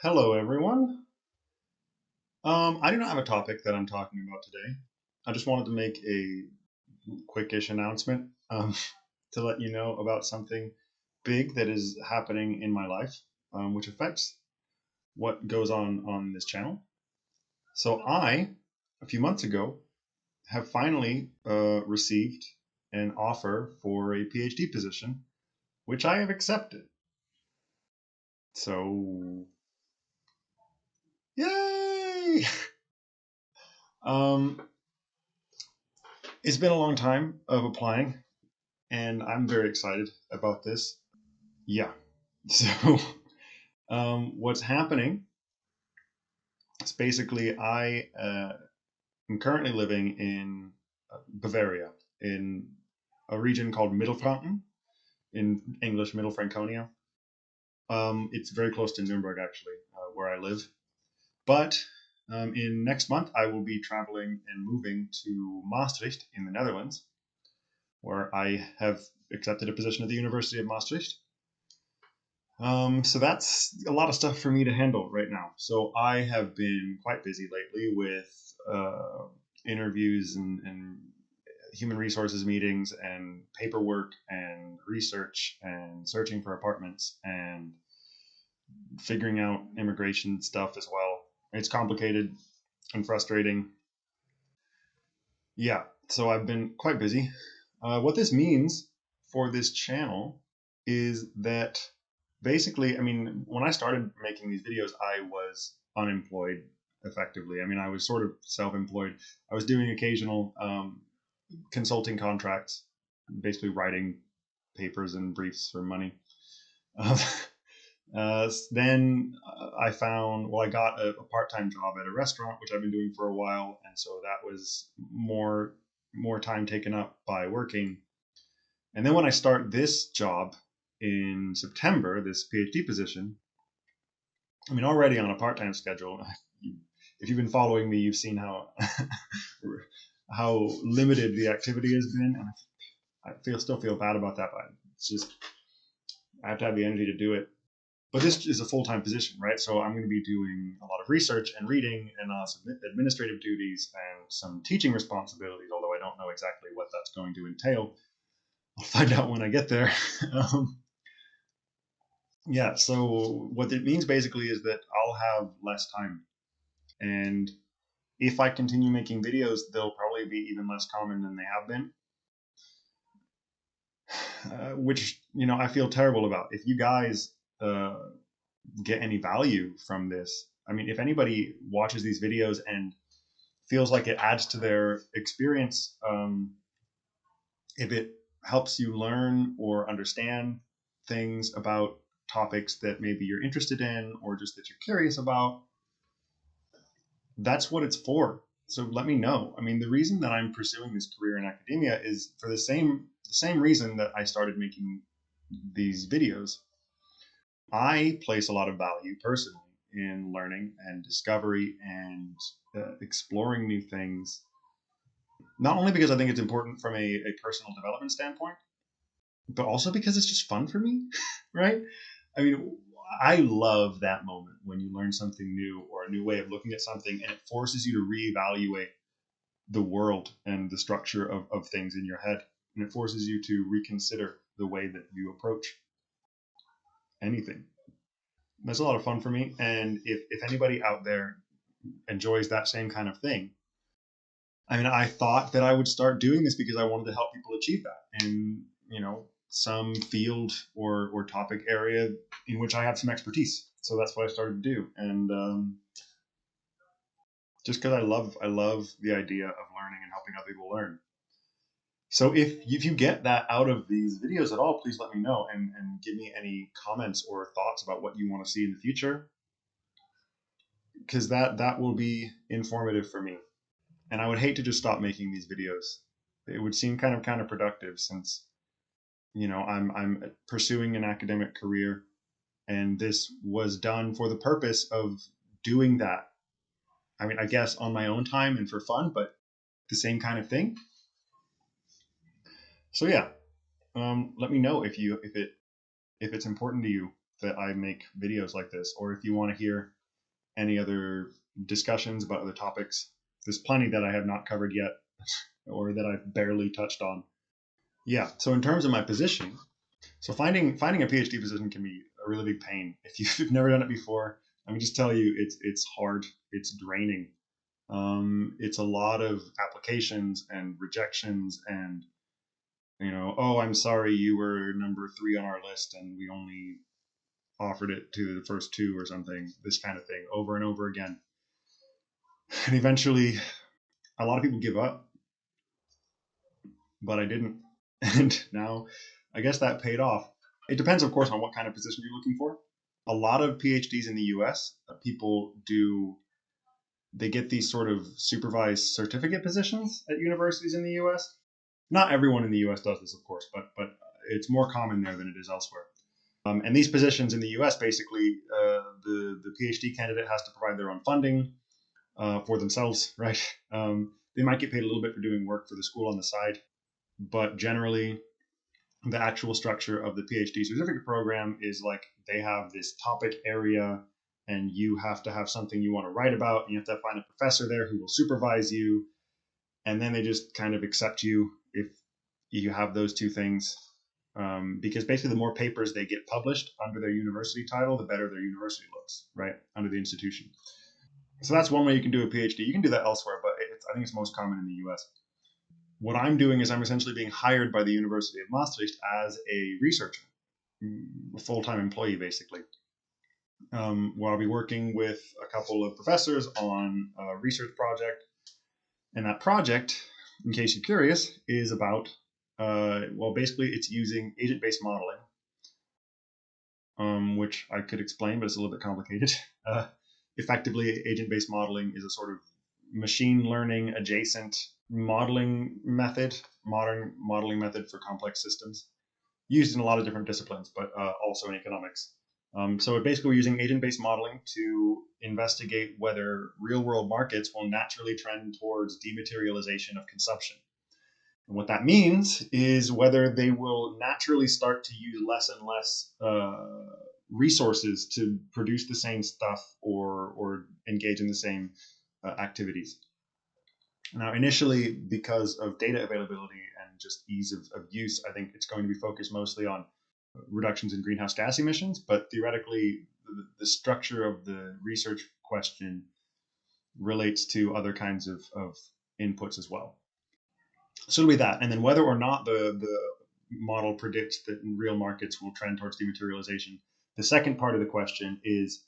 Hello, everyone. I do not have a topic that I'm talking about today. I just wanted to make a quickish announcement to let you know about something big that is happening in my life, which affects what goes on this channel. So a few months ago, have finally received an offer for a PhD position, which I have accepted. So, yay! Um, it's been a long time of applying, and I'm very excited about this. Yeah. So, what's happening is basically I am currently living in Bavaria, in a region called Mittelfranken, in English, Middle Franconia. It's very close to Nuremberg, actually, where I live. But in next month, I will be traveling and moving to Maastricht in the Netherlands, where I have accepted a position at the University of Maastricht. So that's a lot of stuff for me to handle right now. So I have been quite busy lately with interviews and human resources meetings and paperwork and research and searching for apartments and figuring out immigration stuff as well. It's complicated and frustrating. Yeah, so I've been quite busy. What this means for this channel is that basically, I mean, when I started making these videos, I was unemployed effectively. I mean, I was sort of self employed. I was doing occasional consulting contracts, basically writing papers and briefs for money. Uh, then I found, well, I got a part time job at a restaurant, which I've been doing for a while. And so that was more time taken up by working. And then when I start this job in September, this PhD position, I mean, already on a part-time schedule. If you've been following me, you've seen how how limited the activity has been, and I still feel bad about that. But it's just I have to have the energy to do it. But this is a full-time position, right? So I'm going to be doing a lot of research and reading, and some administrative duties and some teaching responsibilities. Although I don't know exactly what that's going to entail, I'll find out when I get there. um, yeah. So what it means basically is that I'll have less time, and if I continue making videos, they'll probably be even less common than they have been, which I feel terrible about. If you guys uh, get any value from this, I mean, if anybody watches these videos and feels like it adds to their experience, if it helps you learn or understand things about topics that maybe you're interested in or just that you're curious about, that's what it's for. So let me know. I mean, the reason that I'm pursuing this career in academia is for the same reason that I started making these videos. I place a lot of value personally in learning and discovery and exploring new things. Not only because I think it's important from a personal development standpoint, but also because it's just fun for me, right? I mean, I love that moment when you learn something new or a new way of looking at something and it forces you to reevaluate the world and the structure of things in your head. And it forces you to reconsider the way that you approach anything. That's a lot of fun for me. And if anybody out there enjoys that same kind of thing, I mean, I thought that I would start doing this because I wanted to help people achieve that in, some field or topic area in which I have some expertise. So that's what I started to do. And just because I love the idea of learning and helping other people learn. So if you get that out of these videos at all, please let me know and give me any comments or thoughts about what you want to see in the future, because that will be informative for me. And I would hate to just stop making these videos. It would seem kind of counterproductive since I'm pursuing an academic career, and this was done for the purpose of doing that. I mean, I guess on my own time and for fun, but the same kind of thing. So yeah, let me know if it's important to you. that I make videos like this, or if you want to hear any other discussions about other topics, there's plenty that I have not covered yet or that I've barely touched on. Yeah. So in terms of my position, so finding a PhD position can be a really big pain if you've never done it before. Let me just tell you, it's hard. It's draining. It's a lot of applications and rejections, and oh, I'm sorry, you were number 3 on our list, and we only offered it to the first 2 or something. This kind of thing over and over again, and eventually, a lot of people give up, but I didn't, and now, I guess that paid off. It depends, of course, on what kind of position you're looking for. A lot of PhDs in the US, people do, they get these sort of supervised certificate positions at universities in the US. Not everyone in the US does this, of course, but it's more common there than it is elsewhere. And these positions in the US, basically, the PhD candidate has to provide their own funding for themselves, right? They might get paid a little bit for doing work for the school on the side, but generally, the actual structure of the PhD certificate program is like they have this topic area, and you have to have something you want to write about, and you have to find a professor there who will supervise you, and then they just kind of accept you if you have those two things. Because basically, the more papers they get published under their university title, the better their university looks, right, under the institution. So that's one way you can do a PhD. You can do that elsewhere, but I think it's most common in the US. What I'm doing is I'm essentially being hired by the University of Maastricht as a researcher, a full-time employee, basically. Where I'll be working with a couple of professors on a research project. And that project, in case you're curious, is about, basically it's using agent-based modeling, which I could explain, but it's a little bit complicated. Effectively, agent-based modeling is a sort of machine learning adjacent modeling method, modern modeling method for complex systems, used in a lot of different disciplines, but also in economics. So basically, we're using agent-based modeling to investigate whether real-world markets will naturally trend towards dematerialization of consumption. And what that means is whether they will naturally start to use less and less resources to produce the same stuff or engage in the same activities. Now, initially, because of data availability and just ease of use, I think it's going to be focused mostly on reductions in greenhouse gas emissions, but theoretically, the structure of the research question relates to other kinds of inputs as well. So it'll be that. And then whether or not the model predicts that real markets will trend towards dematerialization, the second part of the question is,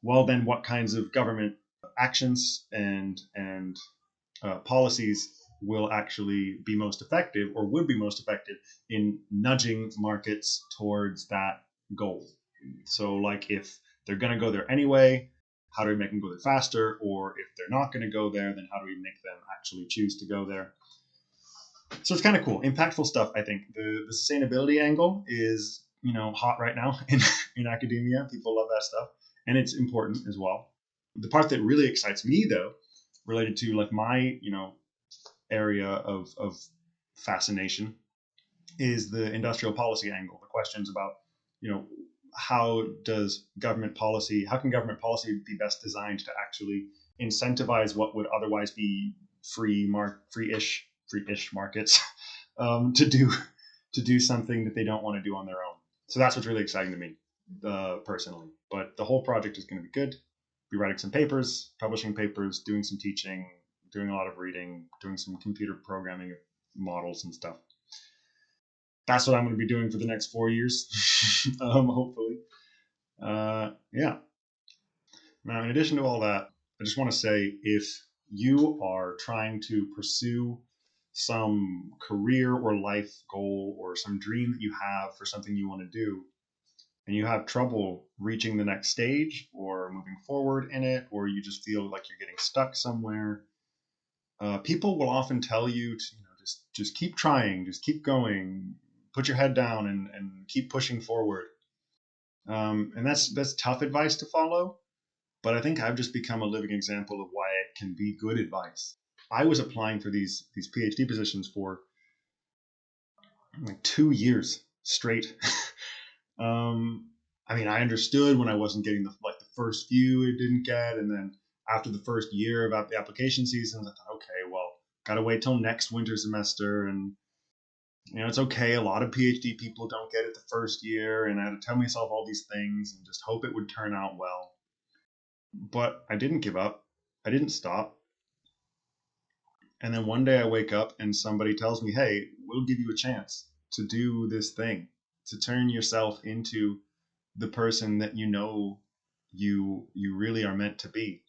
well, then what kinds of government actions and policies will actually be most effective or would be most effective in nudging markets towards that goal. So like if they're going to go there anyway, how do we make them go there faster? Or if they're not going to go there, then how do we make them actually choose to go there? So it's kind of cool, impactful stuff. I think the sustainability angle is hot right now in academia. People love that stuff, and it's important as well. The part that really excites me, though, related to like my area of fascination, is the industrial policy angle. The questions about how can government policy be best designed to actually incentivize what would otherwise be free-ish markets to do something that they don't want to do on their own. So that's what's really exciting to me personally. But the whole project is going to be good. Be writing some papers, publishing papers, doing some teaching, doing a lot of reading, doing some computer programming models and stuff. That's what I'm going to be doing for the next 4 years, hopefully. Yeah. Now, in addition to all that, I just want to say, if you are trying to pursue some career or life goal or some dream that you have for something you want to do, and you have trouble reaching the next stage or moving forward in it, or you just feel like you're getting stuck somewhere, people will often tell you to just keep trying, just keep going, put your head down and keep pushing forward. And that's tough advice to follow, but I think I've just become a living example of why it can be good advice. I was applying for these PhD positions for like 2 years straight. I mean, I understood when I wasn't getting the first few it didn't get, and then after the first year of the application seasons, I thought, okay, well, gotta wait till next winter semester, and it's okay. A lot of PhD people don't get it the first year, and I had to tell myself all these things and just hope it would turn out well. But I didn't give up. I didn't stop. And then one day I wake up and somebody tells me, "Hey, we'll give you a chance to do this thing, to turn yourself into the person that you really are meant to be."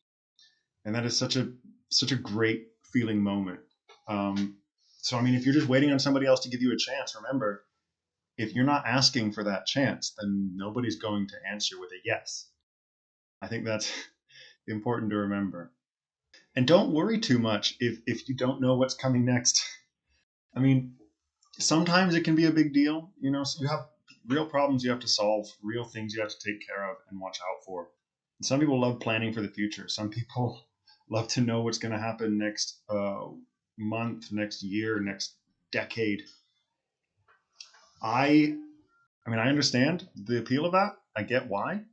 And that is such a great feeling moment. So I mean, if you're just waiting on somebody else to give you a chance, remember, if you're not asking for that chance, then nobody's going to answer with a yes. I think that's important to remember. And don't worry too much if you don't know what's coming next. I mean, sometimes it can be a big deal, so you have real problems you have to solve, real things you have to take care of and watch out for. Some people love planning for the future. Some people love to know what's going to happen next month, next year, next decade. I mean, I understand the appeal of that. I get why.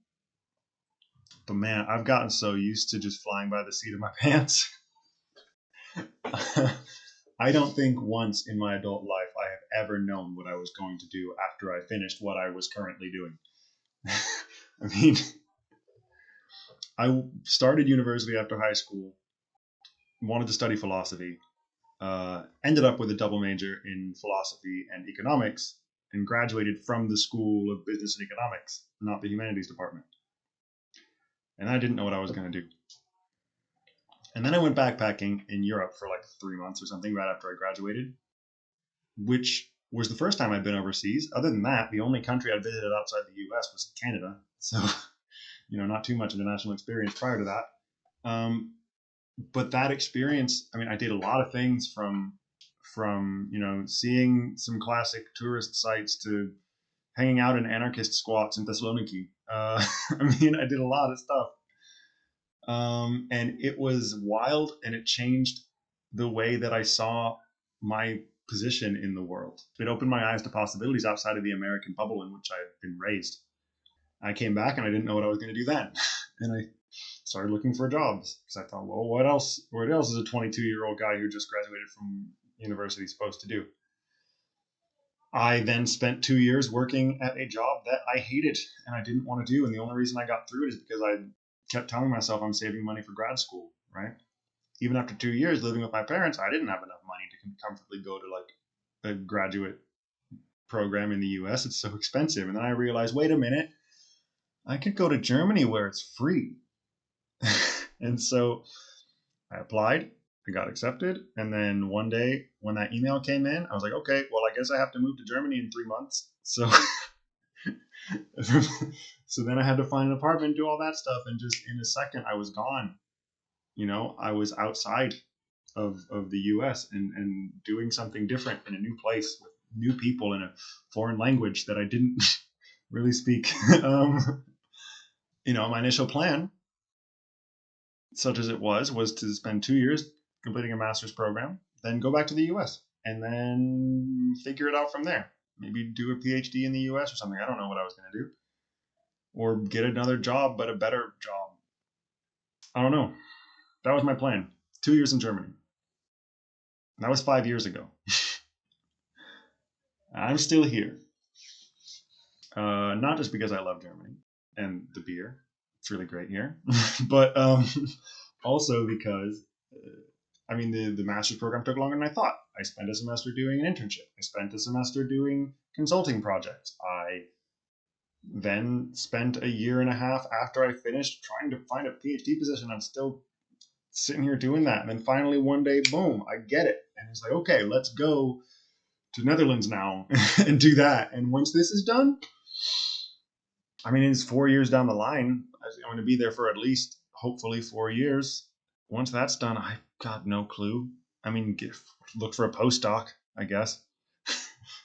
But man, I've gotten so used to just flying by the seat of my pants. I don't think once in my adult life I have ever known what I was going to do after I finished what I was currently doing. I mean, I started university after high school, wanted to study philosophy, ended up with a double major in philosophy and economics, and graduated from the School of Business and Economics, not the humanities department. And I didn't know what I was going to do. And then I went backpacking in Europe for like 3 months or something right after I graduated, which was the first time I'd been overseas. Other than that, the only country I'd visited outside the US was Canada. So, not too much international experience prior to that. But that experience, I mean, I did a lot of things from seeing some classic tourist sites to hanging out in anarchist squats in Thessaloniki. I mean, I did a lot of stuff. And it was wild, and it changed the way that I saw my position in the world. It opened my eyes to possibilities outside of the American bubble in which I had been raised. I came back and I didn't know what I was going to do then. And I started looking for jobs because I thought, well, what else is a 22-year-old guy who just graduated from university supposed to do? I then spent 2 years working at a job that I hated and I didn't want to do. And the only reason I got through it is because I kept telling myself I'm saving money for grad school, right? Even after 2 years living with my parents, I didn't have enough money to comfortably go to like a graduate program in the US. It's so expensive. And then I realized, wait a minute, I could go to Germany where it's free. And so I applied, I got accepted. And then one day when that email came in, I was like, okay, well, I guess I have to move to Germany in 3 months. So so then I had to find an apartment, do all that stuff, and just in a second I was gone. I was outside of the US and doing something different in a new place with new people in a foreign language that I didn't really speak. My initial plan, such as it was to spend 2 years completing a master's program, then go back to the US and then figure it out from there. Maybe do a PhD in the US or something. I don't know what I was going to do. Or get another job, but a better job. I don't know. That was my plan. 2 years in Germany. That was 5 years ago. I'm still here. Not just because I love Germany and the beer. It's really great here. But also because, I mean, the master's program took longer than I thought. I spent a semester doing an internship. I spent a semester doing consulting projects. I then spent a year and a half after I finished trying to find a PhD position. I'm still sitting here doing that. And then finally one day, boom, I get it. And it's like, okay, let's go to Netherlands now and do that. And once this is done, I mean, it's 4 years down the line. I'm going to be there for at least, hopefully, 4 years. Once that's done, I've got no clue. I mean, look for a postdoc, I guess.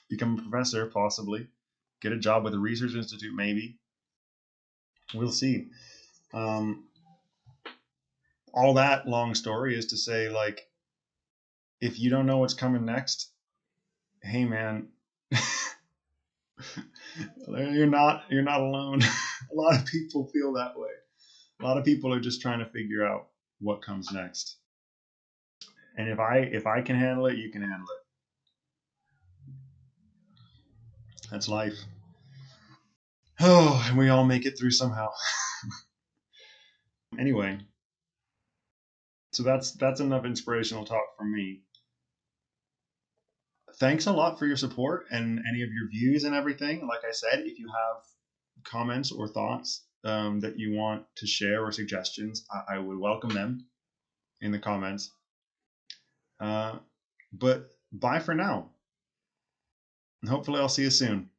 Become a professor, possibly. Get a job with a research institute, maybe. We'll see. All that long story is to say, like, if you don't know what's coming next, hey man, you're not alone. A lot of people feel that way. A lot of people are just trying to figure out what comes next. And if I can handle it, you can handle it. That's life. Oh, and we all make it through somehow. Anyway, so that's enough inspirational talk from me. Thanks a lot for your support and any of your views and everything. Like I said, if you have comments or thoughts that you want to share or suggestions, I would welcome them in the comments. But bye for now. And hopefully I'll see you soon.